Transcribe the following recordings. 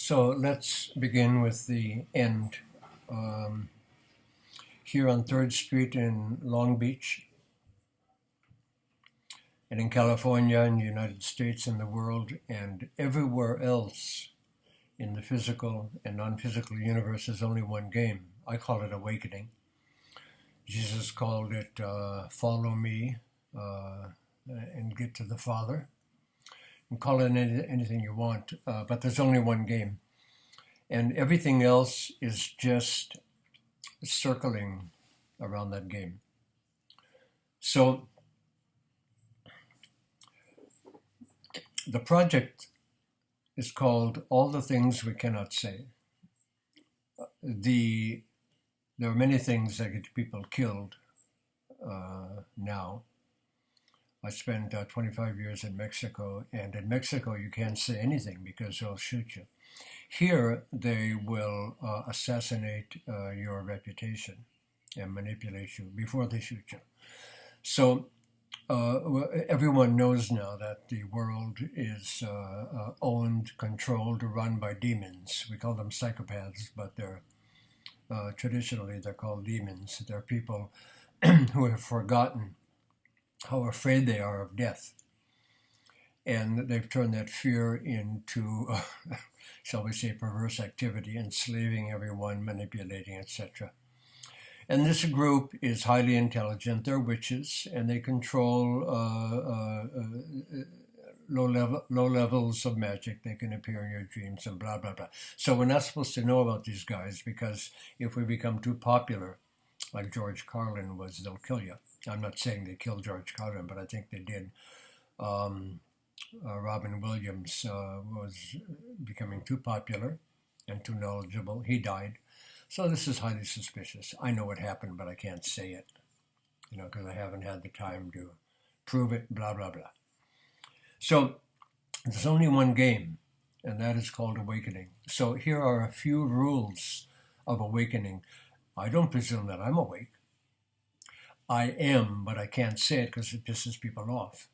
So let's begin with the end. Um, Here on 3rd Street in Long Beach, and in California, in the United States, in the world, and everywhere else in the physical and non-physical universe is only one game. I call it awakening. Jesus called it follow me and get to the Father. And call it anything you want, but there's only one game. And everything else is just circling around that game. So the project is called All the Things We Cannot Say. There are many things that get people killed now. I spent 25 years in Mexico, and in Mexico you can't say anything because they'll shoot you. Here they will assassinate your reputation and manipulate you before they shoot you. So everyone knows now that the world is owned, controlled, run by demons. We call them psychopaths, but traditionally they're called demons. They're people who have forgotten how afraid they are of death. And they've turned that fear into, shall we say, perverse activity, enslaving everyone, manipulating, etc. And this group is highly intelligent. They're witches, and they control low levels of magic. They can appear in your dreams and blah, blah, blah. So we're not supposed to know about these guys because if we become too popular, like George Carlin was, they'll kill you. I'm not saying they killed George Carlin, but I think they did. Robin Williams was becoming too popular and too knowledgeable. He died. So this is highly suspicious. I know what happened, but I can't say it, because I haven't had the time to prove it, blah, blah, blah. So there's only one game, and that is called awakening. So here are a few rules of awakening. I don't presume that I'm awake. I am, but I can't say it because it pisses people off.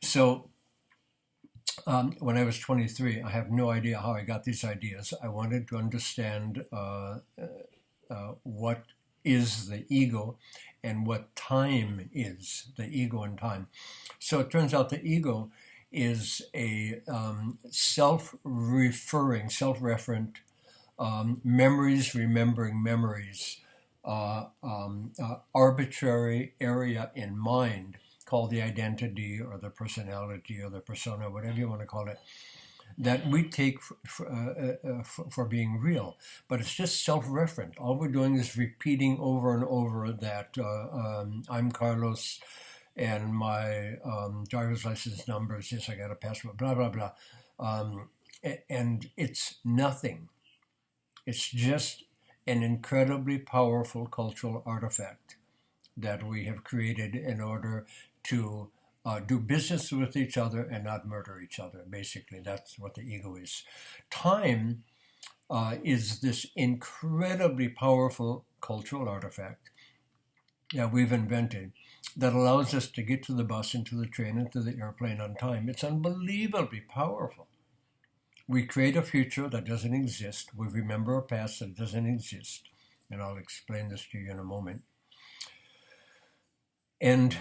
So when I was 23, I have no idea how I got these ideas. I wanted to understand what is the ego and what time is, the ego and time. So it turns out the ego is a self-referring, self-referent memories, remembering memories, arbitrary area in mind called the identity or the personality or the persona, whatever you want to call it, that we take for being real. But it's just self-referent. All we're doing is repeating over and over that I'm Carlos and my driver's license number is this, I got a passport, blah, blah, blah. And it's nothing. It's just an incredibly powerful cultural artifact that we have created in order to do business with each other and not murder each other. Basically, that's what the ego is. Time is this incredibly powerful cultural artifact that we've invented that allows us to get to the bus, into the train, into the airplane on time. It's unbelievably powerful. We create a future that doesn't exist. We remember a past that doesn't exist. And I'll explain this to you in a moment. And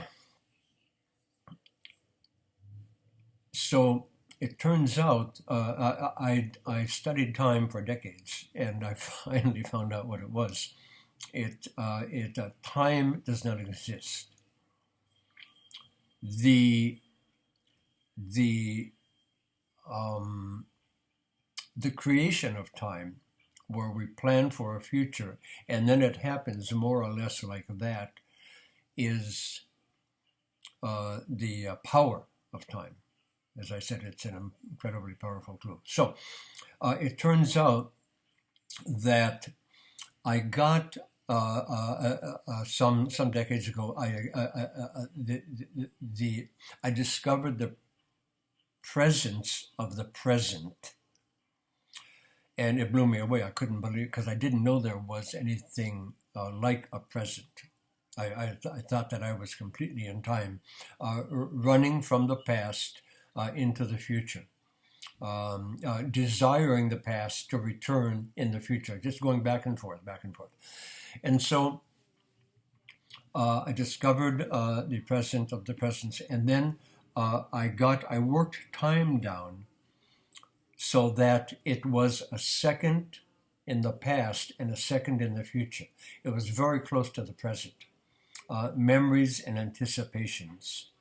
so it turns out I studied time for decades, and I finally found out what it was. Time does not exist. The creation of time, where we plan for a future and then it happens more or less like that, is the power of time. As I said, it's an incredibly powerful tool. So it turns out that I got some decades ago. I discovered the presence of the present, and it blew me away. I couldn't believe it because I didn't know there was anything like a present. I thought that I was completely in time, running from the past into the future, desiring the past to return in the future, just going back and forth, back and forth. And so I discovered the present of the presence, and then I worked time down so that it was a second in the past and a second in the future. It was very close to the present. Memories and anticipations.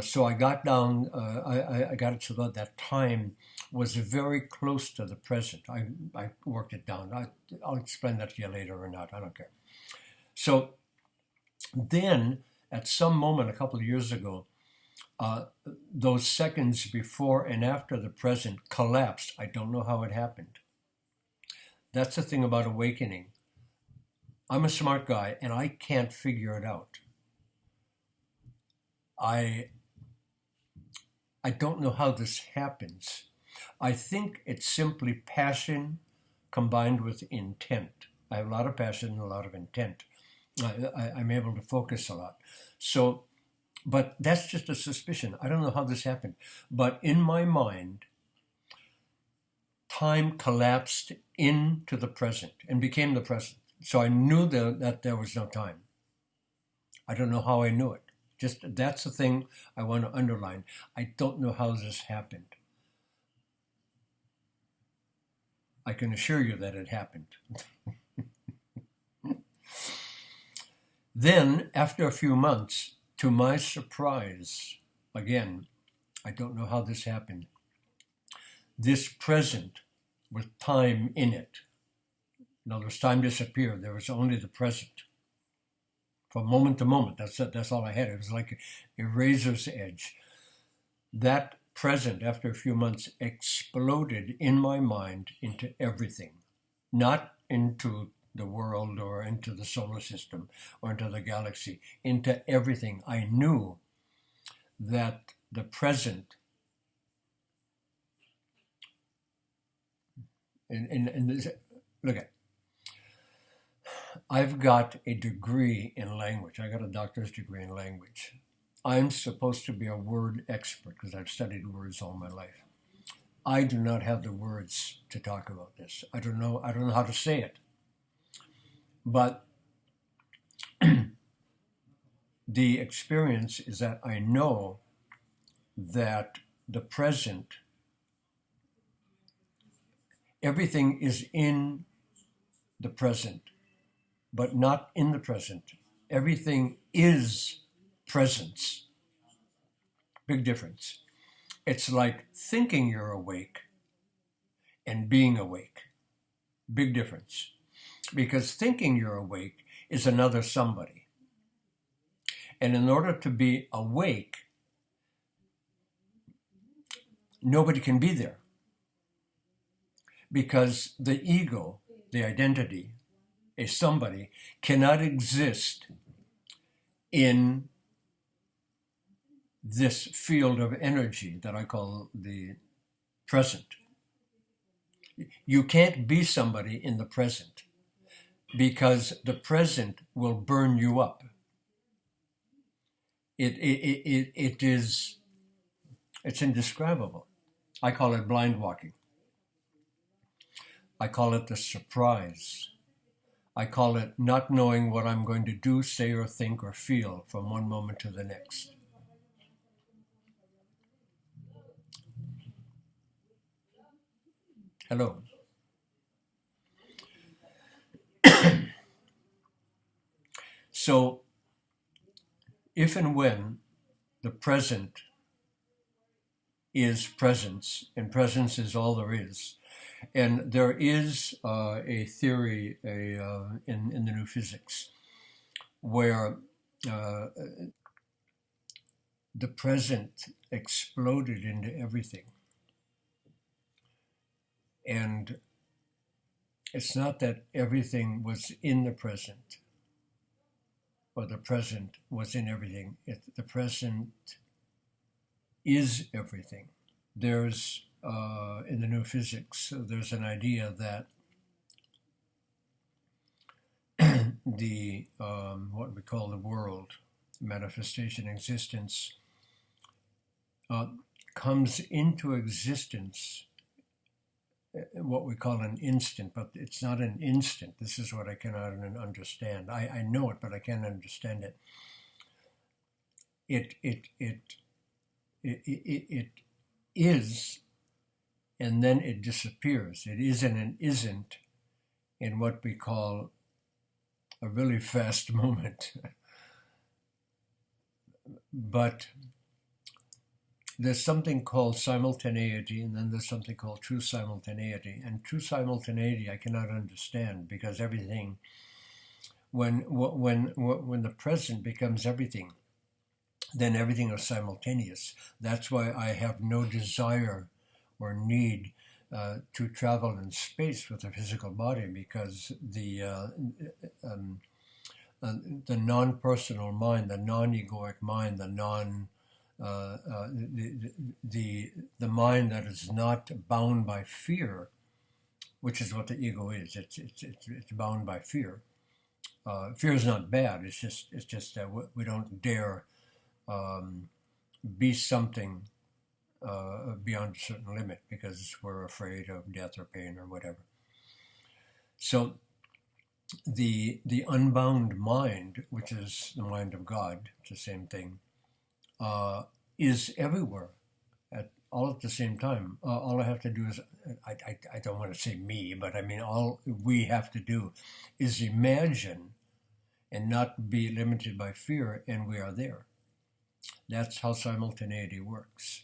So I got down, I got it so that time was very close to the present. I worked it down. I'll explain that to you later or not, I don't care. So then, at some moment a couple of years ago, those seconds before and after the present collapsed. I don't know how it happened. That's the thing about awakening. I'm a smart guy and I can't figure it out. I don't know how this happens. I think it's simply passion combined with intent. I have a lot of passion and a lot of intent. I'm able to focus a lot. So, but that's just a suspicion. I don't know how this happened. But in my mind, time collapsed into the present and became the present. So I knew that there was no time. I don't know how I knew it. Just that's the thing I want to underline. I don't know how this happened. I can assure you that it happened. Then, after a few months, to my surprise, again, I don't know how this happened, this present with time in it. In other words, time disappeared. There was only the present. From moment to moment, that's all I had. It was like a razor's edge. That present, after a few months, exploded in my mind into everything. Not into the world or into the solar system or into the galaxy, into everything. I knew that the present, look at, I've got a degree in language. I got a doctor's degree in language. I'm supposed to be a word expert because I've studied words all my life. I do not have the words to talk about this. I don't know how to say it. But the experience is that I know that the present, everything is in the present, but not in the present. Everything is presence. Big difference. It's like thinking you're awake and being awake. Big difference. Because thinking you're awake is another somebody. And in order to be awake, nobody can be there. Because the ego, the identity, a somebody, cannot exist in this field of energy that I call the present. You can't be somebody in the present because the present will burn you up. It's indescribable. I call it blind walking. I call it the surprise. I call it not knowing what I'm going to do, say, or think, or feel from one moment to the next. Hello. So, if and when the present is presence, and presence is all there is, and there is a theory in the new physics where the present exploded into everything. And it's not that everything was in the present, or the present was in everything. The present is everything. There's, in the new physics, there's an idea that the what we call the world, manifestation, existence, comes into existence, what we call an instant, but it's not an instant. This is what I cannot understand. I know it, but I can't understand it. It is, and then it disappears. It is and it isn't in what we call a really fast moment. But there's something called simultaneity, and then there's something called true simultaneity. And true simultaneity I cannot understand, because everything, when the present becomes everything, then everything is simultaneous. That's why I have no desire or need to travel in space with a physical body, because the non-personal mind, the non-egoic mind, the mind that is not bound by fear, which is what the ego is. It's bound by fear. Fear is not bad. It's just that we don't dare be something beyond a certain limit, because we're afraid of death or pain or whatever. So the unbound mind, which is the mind of God, it's the same thing, is everywhere all at the same time. All I have to do is, I don't want to say me, but I mean all we have to do is imagine and not be limited by fear, and we are there. That's how simultaneity works.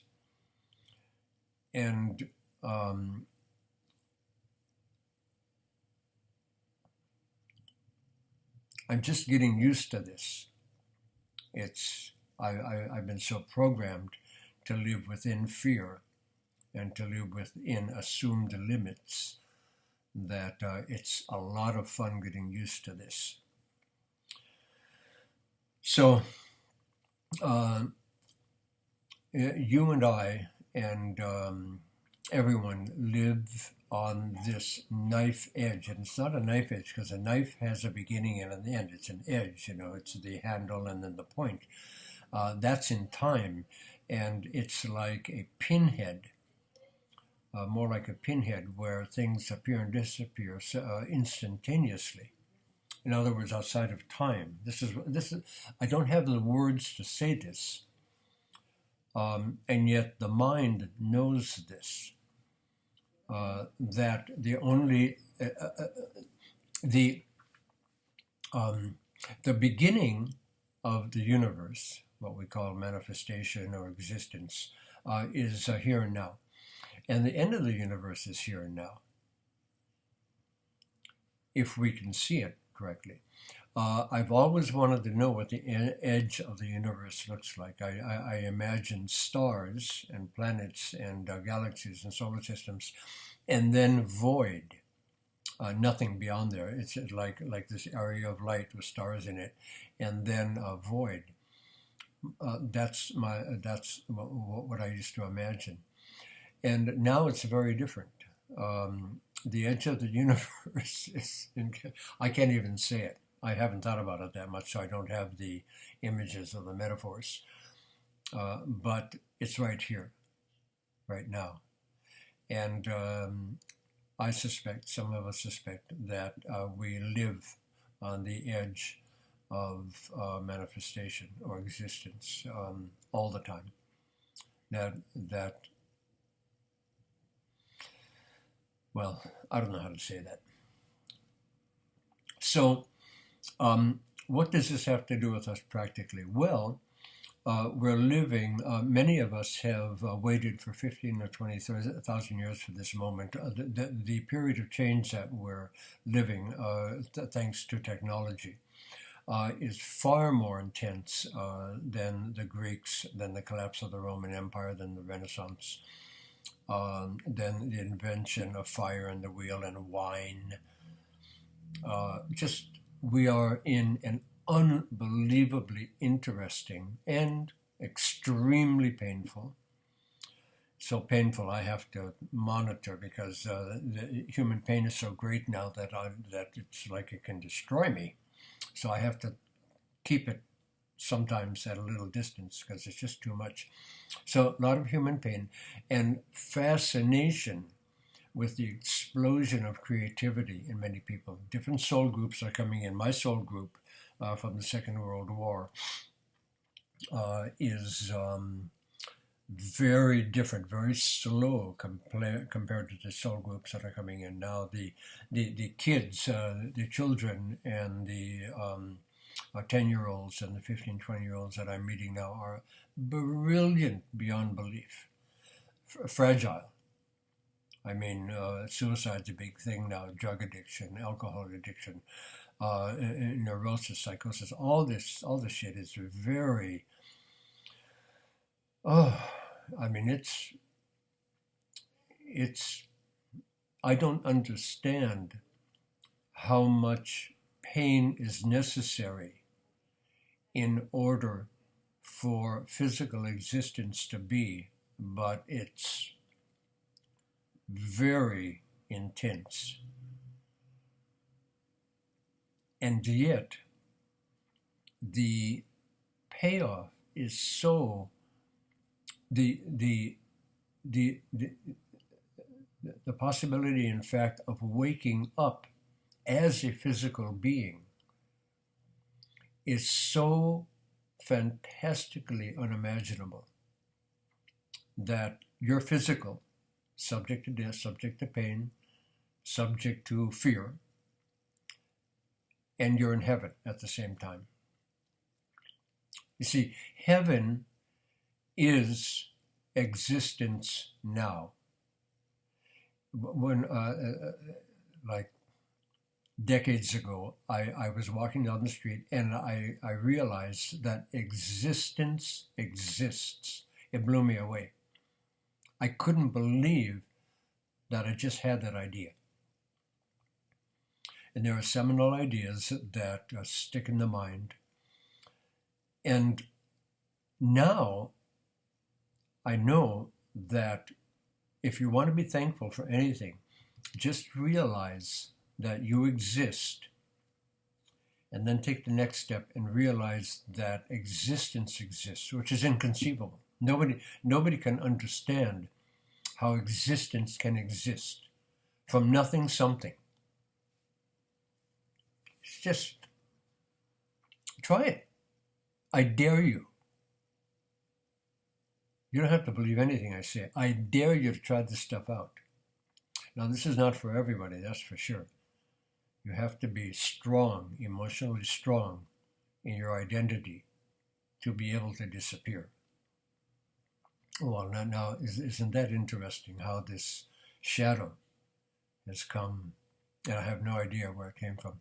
And I'm just getting used to this. I've been so programmed to live within fear and to live within assumed limits that it's a lot of fun getting used to this. So you and I and everyone live on this knife edge, and it's not a knife edge, because a knife has a beginning and an end. It's an edge, it's the handle and then the point. That's in time, and it's like a pinhead, more like a pinhead, where things appear and disappear instantaneously. In other words, outside of time. This is. I don't have the words to say this, and yet the mind knows this. That the only the beginning of the universe, what we call manifestation or existence, is here and now, and the end of the universe is here and now, if we can see it correctly. I've always wanted to know what the edge of the universe looks like. I imagine stars and planets and galaxies and solar systems, and then void, nothing beyond there. It's like this area of light with stars in it, and then void. That's what I used to imagine, and now it's very different. The edge of the universe is, I can't even say it. I haven't thought about it that much, so I don't have the images or the metaphors. But it's right here, right now. And I suspect, some of us suspect, that we live on the edge of manifestation or existence all the time. Well, I don't know how to say that. So, what does this have to do with us practically? Well, we're living, many of us have waited for 15 or 20,000 years for this moment. The period of change that we're living, thanks to technology, is far more intense than the Greeks, than the collapse of the Roman Empire, than the Renaissance, than the invention of fire and the wheel and wine. We are in an unbelievably interesting and extremely painful. So painful I have to monitor, because the human pain is so great now that it's like it can destroy me. So I have to keep it sometimes at a little distance because it's just too much. So a lot of human pain and fascination with the explosion of creativity in many people. Different soul groups are coming in. My soul group from the Second World War is very different, very slow compared to the soul groups that are coming in now. The kids, the children, and the 10-year-olds and the 15, 20-year-olds that I'm meeting now are brilliant beyond belief, fragile. I mean, suicide's a big thing now, drug addiction, alcohol addiction, neurosis, psychosis, all this shit is very, I mean, it's, I don't understand how much pain is necessary in order for physical existence to be, but it's very intense. And yet, the payoff is so, the possibility, in fact, of waking up as a physical being is so fantastically unimaginable that you're physical, subject to death, subject to pain, subject to fear, and you're in heaven at the same time. You see, heaven is existence now. When, like decades ago, I was walking down the street and I realized that existence exists. It blew me away. I couldn't believe that I just had that idea. And there are seminal ideas that stick in the mind. And now I know that if you want to be thankful for anything, just realize that you exist, and then take the next step and realize that existence exists, which is inconceivable. Nobody can understand how existence can exist from nothing, something. Just try it. I dare you. You don't have to believe anything I say. I dare you to try this stuff out. Now, this is not for everybody, that's for sure. You have to be strong, emotionally strong in your identity to be able to disappear. Well, now isn't that interesting how this shadow has come? And I have no idea where it came from.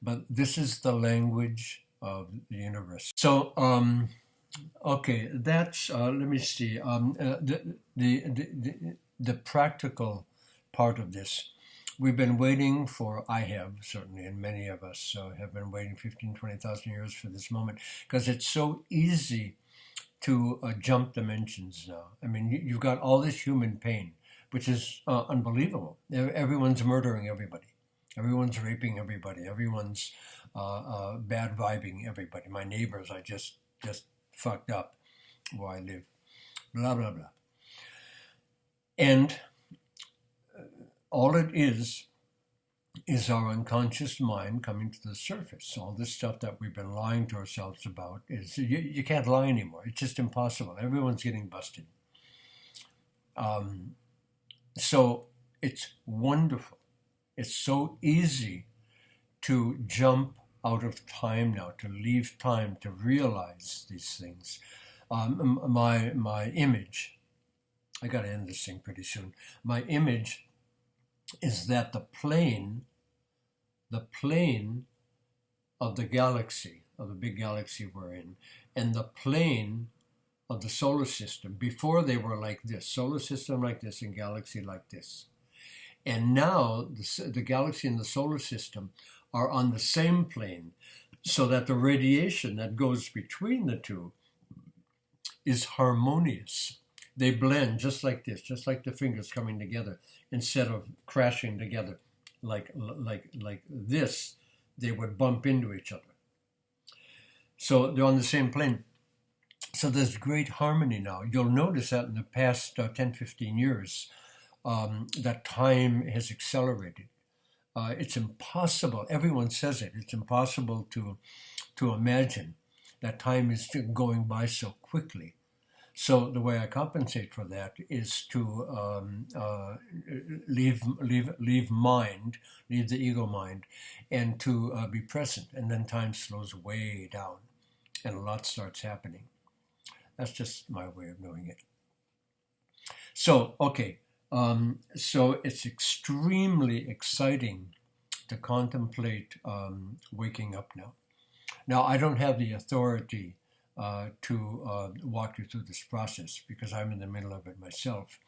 But this is the language of the universe. So, okay, that's, let me see, the practical part of this. We've been waiting for, I have certainly, and many of us have been waiting 15, 20,000 years for this moment, because it's so easy to jump dimensions now. I mean, you've got all this human pain, which is unbelievable. Everyone's murdering everybody. Everyone's raping everybody. Everyone's bad vibing everybody. My neighbors are just fucked up where I live. Blah, blah, blah. And all it is our unconscious mind coming to the surface. All this stuff that we've been lying to ourselves about is, you can't lie anymore. It's just impossible. Everyone's getting busted. So it's wonderful. It's so easy to jump out of time now, to leave time, to realize these things. My image, I got to end this thing pretty soon. My image is that the plane of the galaxy, of the big galaxy we're in, and the plane of the solar system, before they were like this, solar system like this and galaxy like this. And now the galaxy and the solar system are on the same plane, so that the radiation that goes between the two is harmonious. They blend just like this, just like the fingers coming together, instead of crashing together like this. They would bump into each other. So they're on the same plane. So there's great harmony now. You'll notice that in the past 10, 15 years, that time has accelerated. It's impossible. Everyone says it. It's impossible to imagine that time is going by so quickly. So the way I compensate for that is to leave mind, leave the ego mind, and to be present. And then time slows way down, and a lot starts happening. That's just my way of doing it. So okay, so it's extremely exciting to contemplate waking up now. Now I don't have the authority to walk you through this process because I'm in the middle of it myself.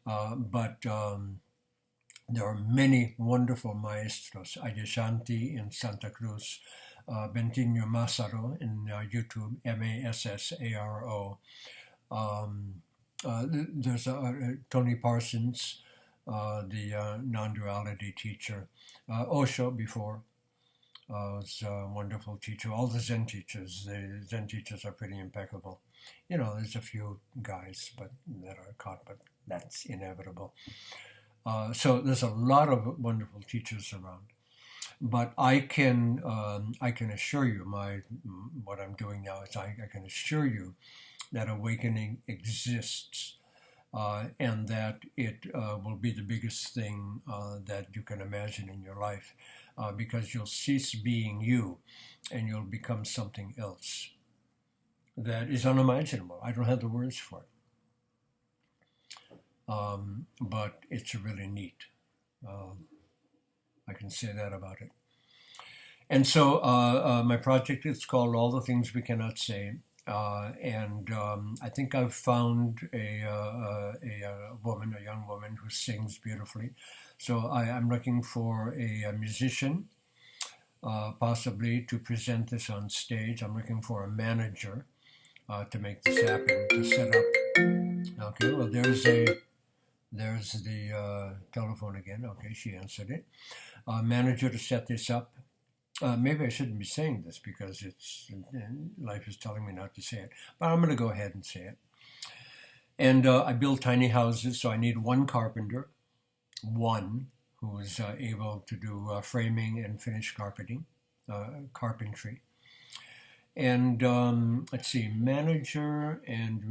But there are many wonderful maestros, Adyashanti in Santa Cruz, Bentinho Massaro in YouTube, Massaro. There's Tony Parsons, the non-duality teacher, Osho before. Was a wonderful teacher. All the Zen teachers are pretty impeccable. There's a few guys that are caught, but that's inevitable. So there's a lot of wonderful teachers around. But I can assure you, what I'm doing now is I can assure you that awakening exists, and that it will be the biggest thing that you can imagine in your life, because you'll cease being you and you'll become something else that is unimaginable. I don't have the words for it, but it's really neat. I can say that about it. And so my project is called All the Things We Cannot Say. And I think I've found a young woman who sings beautifully. So I'm looking for a musician, possibly to present this on stage. I'm looking for a manager to make this happen, to set up. Okay, well, there's the telephone again. Okay, she answered it. Manager to set this up. Maybe I shouldn't be saying this because life is telling me not to say it, but I'm going to go ahead and say it. And I build tiny houses, so I need one carpenter, one who is able to do framing and finish carpentry. And let's see, manager and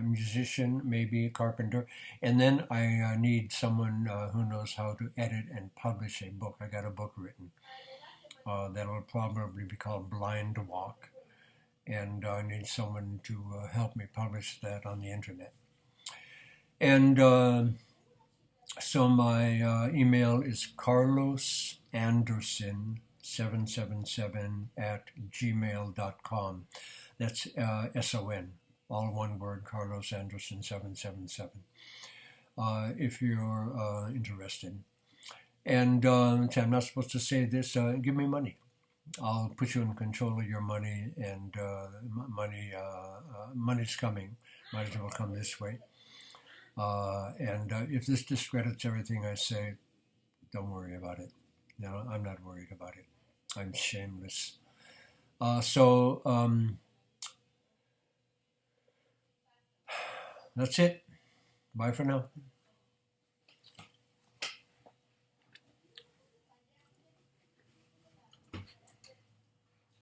musician, maybe carpenter. And then I need someone who knows how to edit and publish a book. I got a book written that will probably be called Blind Walk. And I need someone to help me publish that on the internet. And so my email is carlosanderson777@gmail.com. That's SON, all one word, carlosanderson777, if you're interested. And I'm not supposed to say this, give me money. I'll put you in control of your money, and money's coming. Might as well come this way. And if this discredits everything I say, don't worry about it. No, I'm not worried about it. I'm shameless. So that's it. Bye for now.